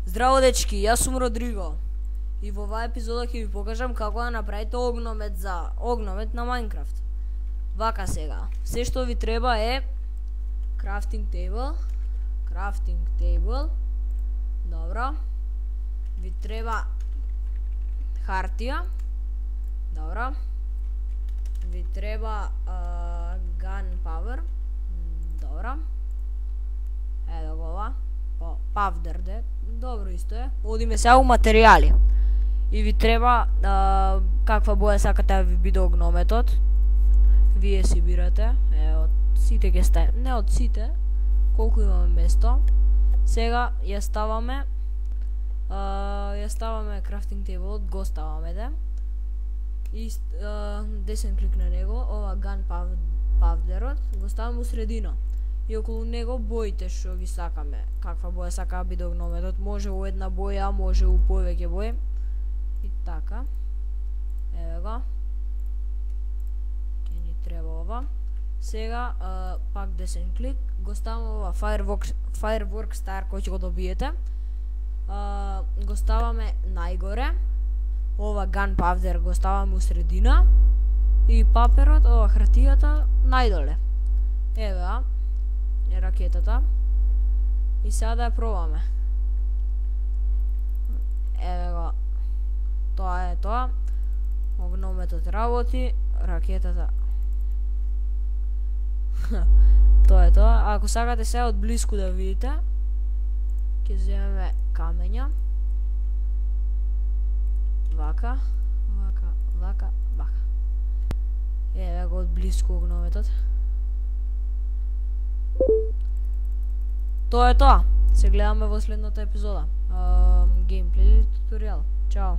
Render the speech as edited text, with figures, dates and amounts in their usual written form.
Здраво дечки, јас сум Родриго. И во оваа епизода ќе ви покажам како да направите огномет на Minecraft. Вака сега, се што ви треба е crafting table, добро. Ви треба хартија, добро. Ви треба gunpowder, добро. Ево го ова. Powder, добро исто е. Одиме сега у материјали. И ви треба каква боја сакате да ви биде огнометот. Вие си бирате. Од сите ќе стане. Не од сите. Колку имаме место. Сега ја ставаме crafting table, го ставаме и десен клик на него, ова gunpowderот го ставаме у средина. И околу него боите што ги сакаме. Каква боја сака да биде огнометот. Може у една боја, може у повеќе бои. И така. Еве го. Ке ни треба ова. Сега пак десен клик. Го ставаме ова Firework Star кој ќе го добиете. Го ставаме најгоре. Ова gunpowder го ставаме у средина. И паперот, ова хартијата најдоле. Еве е ракетата. И сега да ја пробаме. Еве го. Тоа е тоа. Огнометот работи, ракетата. Тоа е тоа. Ако сакате сега од блиску да видите, ќе земеме камења. Вака. Еве го од блиску огнометот. Тоа е тоа. Се гледаме во следната епизода. Геймплей или туторијал. Чао.